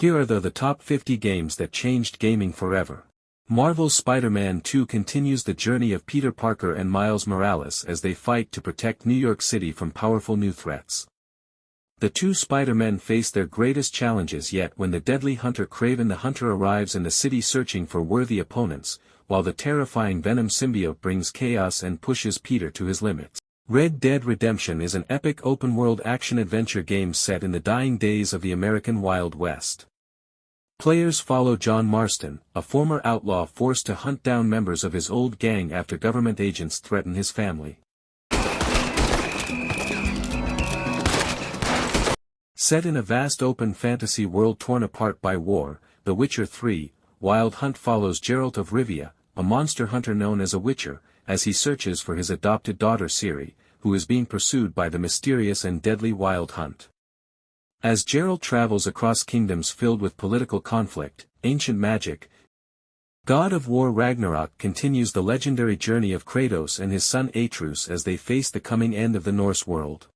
Here are the top 50 games that changed gaming forever. Marvel's Spider-Man 2 continues the journey of Peter Parker and Miles Morales as they fight to protect New York City from powerful new threats. The two Spider-Men face their greatest challenges yet when the deadly hunter Kraven the Hunter arrives in the city searching for worthy opponents, while the terrifying Venom symbiote brings chaos and pushes Peter to his limits. Red Dead Redemption is an epic open-world action-adventure game set in the dying days of the American Wild West. Players follow John Marston, a former outlaw forced to hunt down members of his old gang after government agents threaten his family. Set in a vast open fantasy world torn apart by war, The Witcher 3, Wild Hunt follows Geralt of Rivia, a monster hunter known as a Witcher, as he searches for his adopted daughter Ciri, who is being pursued by the mysterious and deadly Wild Hunt. As Geralt travels across kingdoms filled with political conflict, ancient magic, God of War Ragnarok continues the legendary journey of Kratos and his son Atreus as they face the coming end of the Norse world.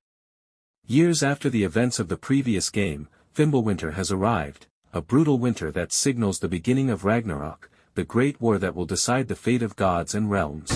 Years after the events of the previous game, Fimbulwinter has arrived, a brutal winter that signals the beginning of Ragnarok, the great war that will decide the fate of gods and realms.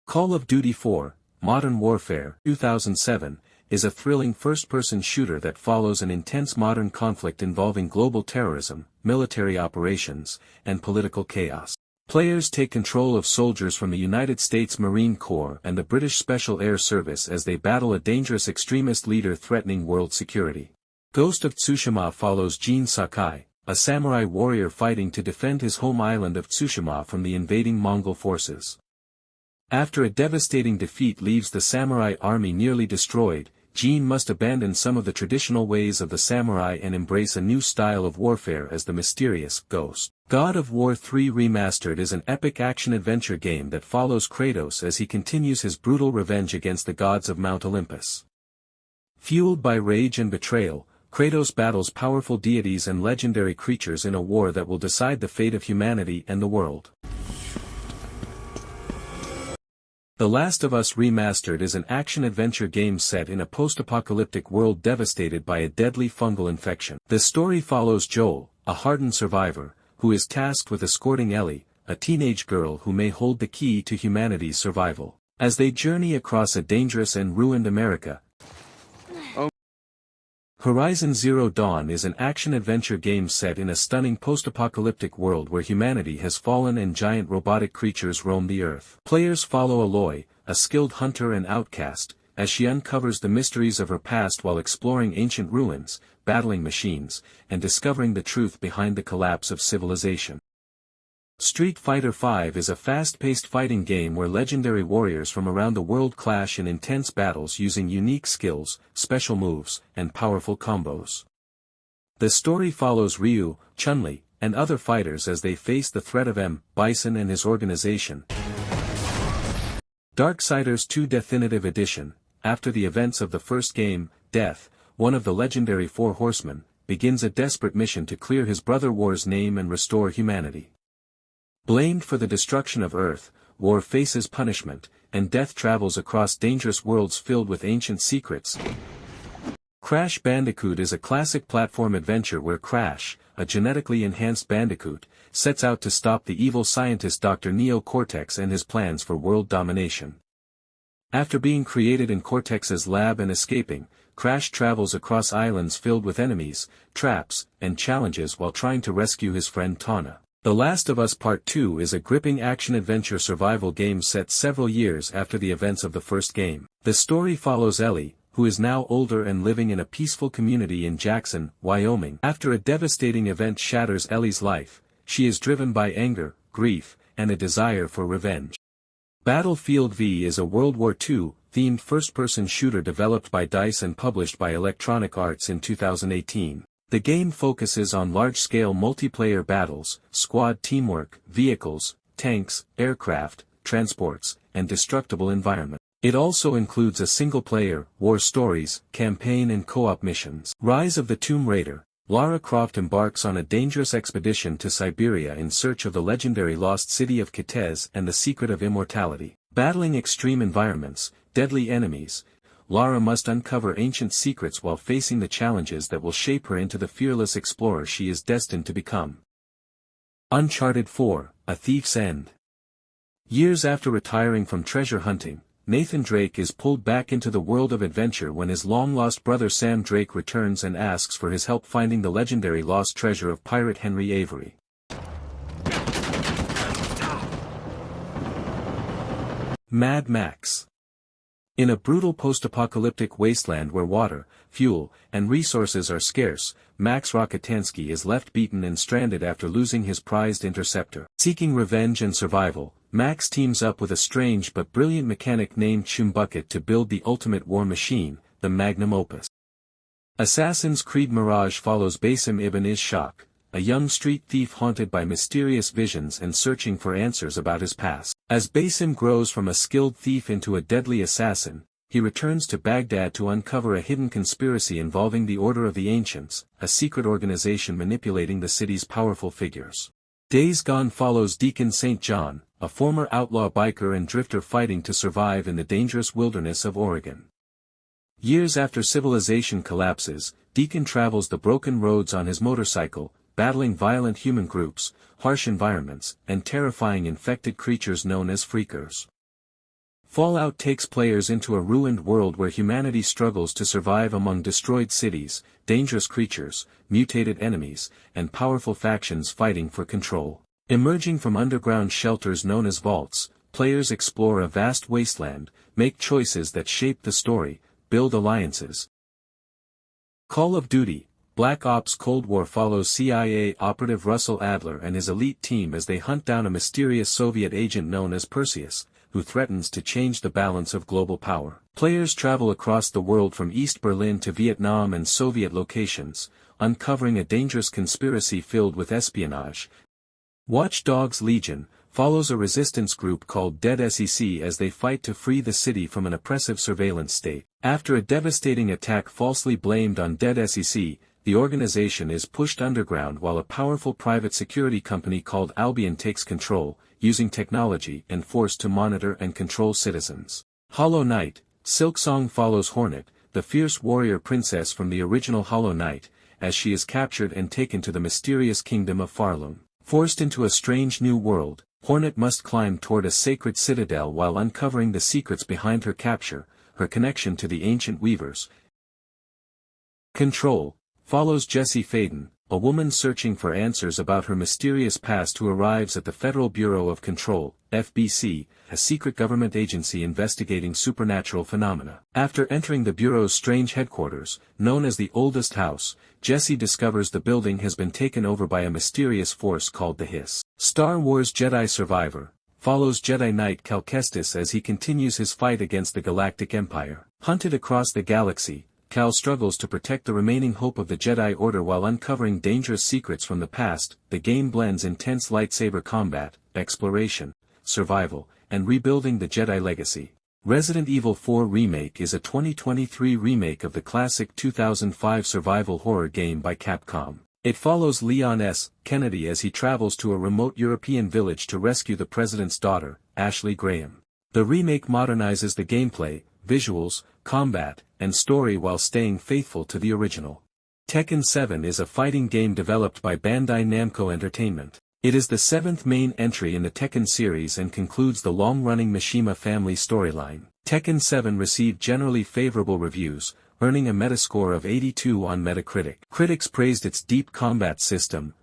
Call of Duty 4, Modern Warfare 2007, is a thrilling first-person shooter that follows an intense modern conflict involving global terrorism, military operations, and political chaos. Players take control of soldiers from the United States Marine Corps and the British Special Air Service as they battle a dangerous extremist leader threatening world security. Ghost of Tsushima follows Jin Sakai, a samurai warrior fighting to defend his home island of Tsushima from the invading Mongol forces. After a devastating defeat leaves the samurai army nearly destroyed, Jin must abandon some of the traditional ways of the samurai and embrace a new style of warfare as the mysterious Ghost. God of War 3 Remastered is an epic action-adventure game that follows Kratos as he continues his brutal revenge against the gods of Mount Olympus. Fueled by rage and betrayal, Kratos battles powerful deities and legendary creatures in a war that will decide the fate of humanity and the world. The Last of Us Remastered is an action-adventure game set in a post-apocalyptic world devastated by a deadly fungal infection. The story follows Joel, a hardened survivor, who is tasked with escorting Ellie, a teenage girl who may hold the key to humanity's survival, as they journey across a dangerous and ruined America. Horizon Zero Dawn is an action-adventure game set in a stunning post-apocalyptic world where humanity has fallen and giant robotic creatures roam the earth. Players follow Aloy, a skilled hunter and outcast, as she uncovers the mysteries of her past while exploring ancient ruins, battling machines, and discovering the truth behind the collapse of civilization. Street Fighter V is a fast-paced fighting game where legendary warriors from around the world clash in intense battles using unique skills, special moves, and powerful combos. The story follows Ryu, Chun-Li, and other fighters as they face the threat of M. Bison and his organization. Darksiders 2 Definitive Edition, after the events of the first game, Death, one of the legendary Four Horsemen, begins a desperate mission to clear his brother War's name and restore humanity. Blamed for the destruction of Earth, War faces punishment, and Death travels across dangerous worlds filled with ancient secrets. Crash Bandicoot is a classic platform adventure where Crash, a genetically enhanced bandicoot, sets out to stop the evil scientist Dr. Neo Cortex and his plans for world domination. After being created in Cortex's lab and escaping, Crash travels across islands filled with enemies, traps, and challenges while trying to rescue his friend Tawna. The Last of Us Part 2 is a gripping action-adventure survival game set several years after the events of the first game. The story follows Ellie, who is now older and living in a peaceful community in Jackson, Wyoming. After a devastating event shatters Ellie's life, she is driven by anger, grief, and a desire for revenge. Battlefield V is a World War II-themed first-person shooter developed by DICE and published by Electronic Arts in 2018. The game focuses on large-scale multiplayer battles, squad teamwork, vehicles, tanks, aircraft, transports, and destructible environment. It also includes a single-player, war stories, campaign and co-op missions. Rise of the Tomb Raider, Lara Croft embarks on a dangerous expedition to Siberia in search of the legendary lost city of Kitez and the secret of immortality. Battling extreme environments, deadly enemies, Lara must uncover ancient secrets while facing the challenges that will shape her into the fearless explorer she is destined to become. Uncharted 4: A Thief's End. Years after retiring from treasure hunting, Nathan Drake is pulled back into the world of adventure when his long-lost brother Sam Drake returns and asks for his help finding the legendary lost treasure of pirate Henry Avery. Mad Max. In a brutal post-apocalyptic wasteland where water, fuel, and resources are scarce, Max Rokitansky is left beaten and stranded after losing his prized interceptor. Seeking revenge and survival, Max teams up with a strange but brilliant mechanic named Chumbucket to build the ultimate war machine, the magnum opus. Assassin's Creed Mirage follows Basim ibn Ishaq, a young street thief haunted by mysterious visions and searching for answers about his past. As Basim grows from a skilled thief into a deadly assassin, he returns to Baghdad to uncover a hidden conspiracy involving the Order of the Ancients, a secret organization manipulating the city's powerful figures. Days Gone follows Deacon St. John, a former outlaw biker and drifter fighting to survive in the dangerous wilderness of Oregon. Years after civilization collapses, Deacon travels the broken roads on his motorcycle, battling violent human groups, harsh environments, and terrifying infected creatures known as freakers. Fallout takes players into a ruined world where humanity struggles to survive among destroyed cities, dangerous creatures, mutated enemies, and powerful factions fighting for control. Emerging from underground shelters known as vaults, players explore a vast wasteland, make choices that shape the story, build alliances. Call of Duty: Black Ops Cold War follows CIA operative Russell Adler and his elite team as they hunt down a mysterious Soviet agent known as Perseus, who threatens to change the balance of global power. Players travel across the world from East Berlin to Vietnam and Soviet locations, uncovering a dangerous conspiracy filled with espionage. Watch Dogs Legion follows a resistance group called Dead SEC as they fight to free the city from an oppressive surveillance state. After a devastating attack falsely blamed on Dead SEC, the organization is pushed underground while a powerful private security company called Albion takes control, using technology and force to monitor and control citizens. Hollow Knight: Silksong follows Hornet, the fierce warrior princess from the original Hollow Knight, as she is captured and taken to the mysterious kingdom of Farlung. Forced into a strange new world, Hornet must climb toward a sacred citadel while uncovering the secrets behind her capture, her connection to the ancient weavers. Control follows Jessie Faden, a woman searching for answers about her mysterious past who arrives at the Federal Bureau of Control, FBC, a secret government agency investigating supernatural phenomena. After entering the Bureau's strange headquarters, known as the Oldest House, Jessie discovers the building has been taken over by a mysterious force called the Hiss. Star Wars Jedi Survivor follows Jedi Knight Cal Kestis as he continues his fight against the Galactic Empire. Hunted across the galaxy, Cal struggles to protect the remaining hope of the Jedi Order while uncovering dangerous secrets from the past. The game blends intense lightsaber combat, exploration, survival, and rebuilding the Jedi legacy. Resident Evil 4 Remake is a 2023 remake of the classic 2005 survival horror game by Capcom. It follows Leon S. Kennedy as he travels to a remote European village to rescue the president's daughter, Ashley Graham. The remake modernizes the gameplay, visuals, combat, and story while staying faithful to the original. Tekken 7 is a fighting game developed by Bandai Namco Entertainment. It is the seventh main entry in the Tekken series and concludes the long-running Mishima family storyline. Tekken 7 received generally favorable reviews, earning a Metascore of 82 on Metacritic. Critics praised its deep combat system.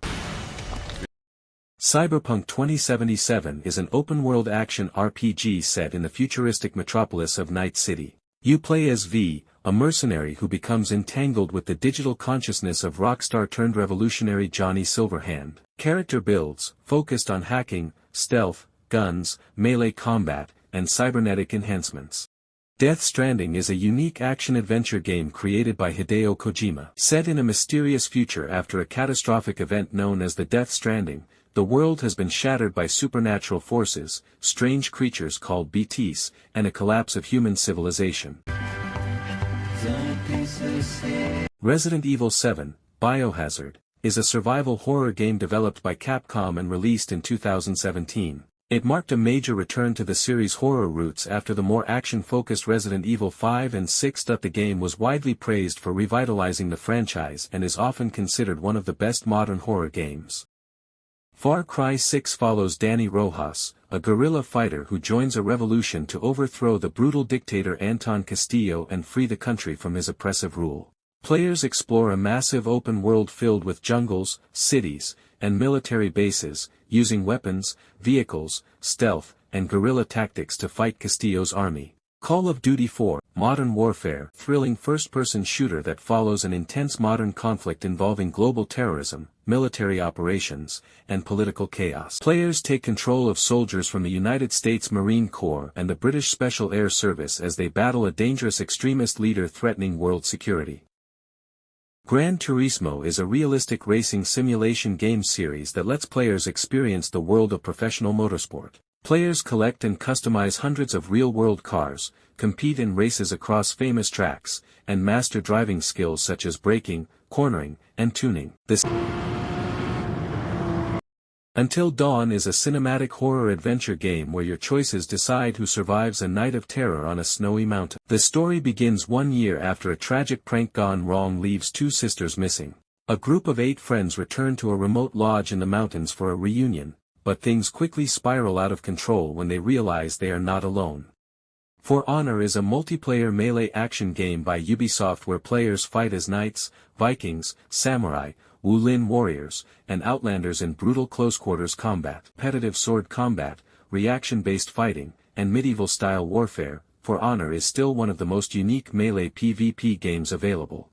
Cyberpunk 2077 is an open-world action RPG set in the futuristic metropolis of Night City. You play as V, a mercenary who becomes entangled with the digital consciousness of rockstar-turned-revolutionary Johnny Silverhand. Character builds, focused on hacking, stealth, guns, melee combat, and cybernetic enhancements. Death Stranding is a unique action-adventure game created by Hideo Kojima. Set in a mysterious future after a catastrophic event known as the Death Stranding, the world has been shattered by supernatural forces, strange creatures called BTs, and a collapse of human civilization. Resident Evil 7, Biohazard, is a survival horror game developed by Capcom and released in 2017. It marked a major return to the series' horror roots after the more action-focused Resident Evil 5 and 6. The game was widely praised for revitalizing the franchise and is often considered one of the best modern horror games. Far Cry 6 follows Danny Rojas, a guerrilla fighter who joins a revolution to overthrow the brutal dictator Anton Castillo and free the country from his oppressive rule. Players explore a massive open world filled with jungles, cities, and military bases, using weapons, vehicles, stealth, and guerrilla tactics to fight Castillo's army. Call of Duty 4, Modern Warfare, thrilling first-person shooter that follows an intense modern conflict involving global terrorism, military operations, and political chaos. Players take control of soldiers from the United States Marine Corps and the British Special Air Service as they battle a dangerous extremist leader threatening world security. Gran Turismo is a realistic racing simulation game series that lets players experience the world of professional motorsport. Players collect and customize hundreds of real-world cars, compete in races across famous tracks, and master driving skills such as braking, cornering, and tuning. Until Dawn is a cinematic horror adventure game where your choices decide who survives a night of terror on a snowy mountain. The story begins 1 year after a tragic prank gone wrong leaves 2 sisters missing. A group of 8 friends return to a remote lodge in the mountains for a reunion, but things quickly spiral out of control when they realize they are not alone. For Honor is a multiplayer melee action game by Ubisoft where players fight as knights, Vikings, samurai, Wulin warriors, and outlanders in brutal close-quarters combat, competitive sword combat, reaction-based fighting, and medieval-style warfare. For Honor is still one of the most unique melee PvP games available.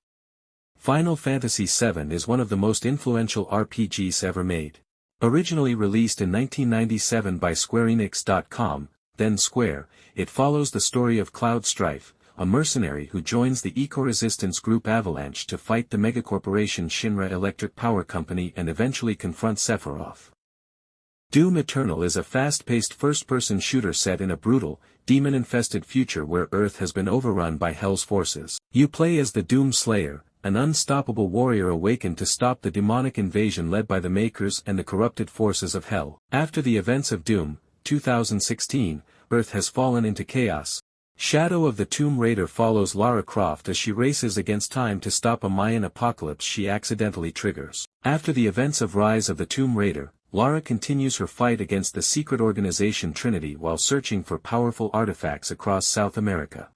Final Fantasy VII is one of the most influential RPGs ever made. Originally released in 1997 by SquareEnix.com, then Square, it follows the story of Cloud Strife, a mercenary who joins the eco-resistance group Avalanche to fight the megacorporation Shinra Electric Power Company and eventually confront Sephiroth. Doom Eternal is a fast-paced first-person shooter set in a brutal, demon-infested future where Earth has been overrun by Hell's forces. You play as the Doom Slayer, an unstoppable warrior awakened to stop the demonic invasion led by the Makers and the corrupted forces of Hell. After the events of Doom, 2016, Earth has fallen into chaos. Shadow of the Tomb Raider follows Lara Croft as she races against time to stop a Mayan apocalypse she accidentally triggers. After the events of Rise of the Tomb Raider, Lara continues her fight against the secret organization Trinity while searching for powerful artifacts across South America.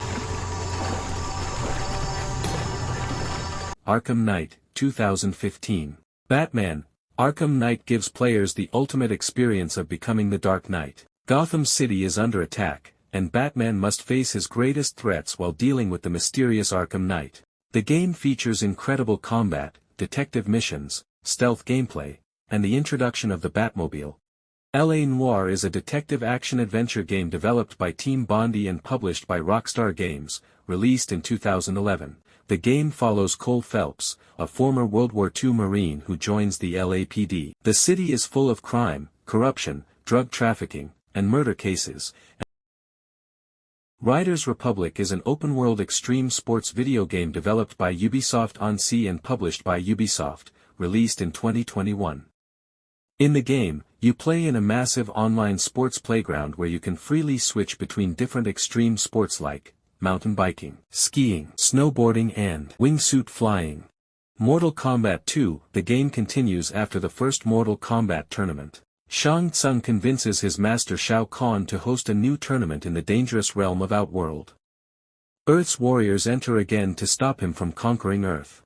Arkham Knight, 2015. Batman, Arkham Knight gives players the ultimate experience of becoming the Dark Knight. Gotham City is under attack, and Batman must face his greatest threats while dealing with the mysterious Arkham Knight. The game features incredible combat, detective missions, stealth gameplay, and the introduction of the Batmobile. L.A. Noire is a detective action-adventure game developed by Team Bondi and published by Rockstar Games, released in 2011. The game follows Cole Phelps, a former World War II Marine who joins the LAPD. The city is full of crime, corruption, drug trafficking, and murder cases. Riders Republic is an open-world extreme sports video game developed by Ubisoft On Sea and published by Ubisoft, released in 2021. In the game, you play in a massive online sports playground where you can freely switch between different extreme sports like mountain biking, skiing, snowboarding and wingsuit flying. Mortal Kombat 2, the game continues after the first Mortal Kombat tournament. Shang Tsung convinces his master Shao Kahn to host a new tournament in the dangerous realm of Outworld. Earth's warriors enter again to stop him from conquering Earth.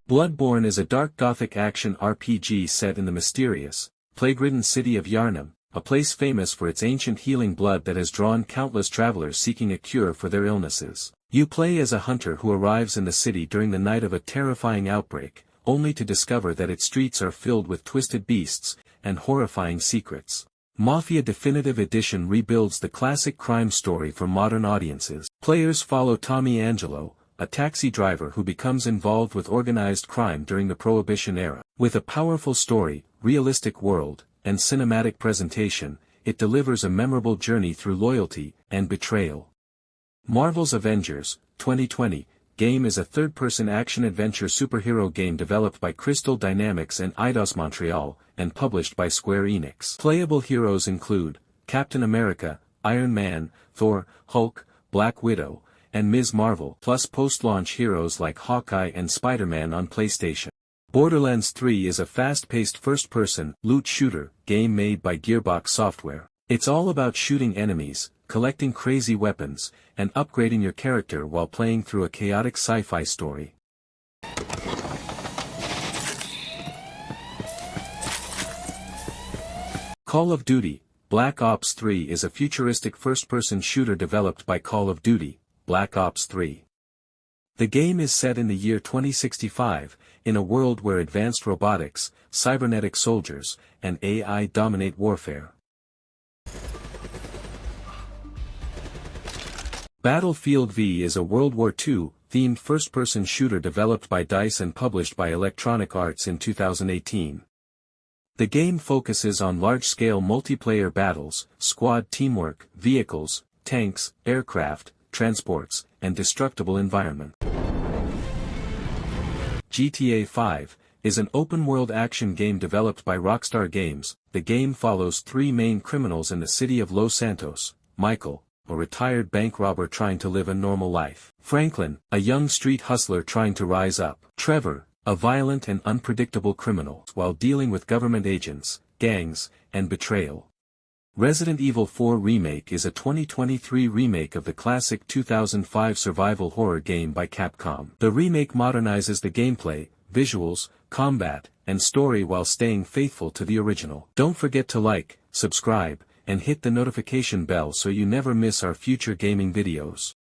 Bloodborne is a dark gothic action RPG set in the mysterious, plague-ridden city of Yharnam, a place famous for its ancient healing blood that has drawn countless travelers seeking a cure for their illnesses. You play as a hunter who arrives in the city during the night of a terrifying outbreak, only to discover that its streets are filled with twisted beasts and horrifying secrets. Mafia Definitive Edition rebuilds the classic crime story for modern audiences. Players follow Tommy Angelo, a taxi driver who becomes involved with organized crime during the Prohibition era. With a powerful story, realistic world, and cinematic presentation, it delivers a memorable journey through loyalty and betrayal. Marvel's Avengers, 2020, Game is a third-person action-adventure superhero game developed by Crystal Dynamics and Eidos Montreal, and published by Square Enix. Playable heroes include Captain America, Iron Man, Thor, Hulk, Black Widow, and Ms. Marvel, plus post-launch heroes like Hawkeye and Spider-Man on PlayStation. Borderlands 3 is a fast-paced first-person, loot shooter, game made by Gearbox Software. It's all about shooting enemies, collecting crazy weapons, and upgrading your character while playing through a chaotic sci-fi story. Call of Duty: Black Ops 3 is a futuristic first-person shooter developed by Call of Duty: Black Ops 3. The game is set in the year 2065, in a world where advanced robotics, cybernetic soldiers, and AI dominate warfare. Battlefield V is a World War II-themed first-person shooter developed by DICE and published by Electronic Arts in 2018. The game focuses on large-scale multiplayer battles, squad teamwork, vehicles, tanks, aircraft, transports, and destructible environment. GTA V is an open-world action game developed by Rockstar Games. The game follows three main criminals in the city of Los Santos: Michael, a retired bank robber trying to live a normal life; Franklin, a young street hustler trying to rise up; Trevor, a violent and unpredictable criminal, while dealing with government agents, gangs, and betrayal. Resident Evil 4 Remake is a 2023 remake of the classic 2005 survival horror game by Capcom. The remake modernizes the gameplay, visuals, combat, and story while staying faithful to the original. Don't forget to like, subscribe, and hit the notification bell so you never miss our future gaming videos.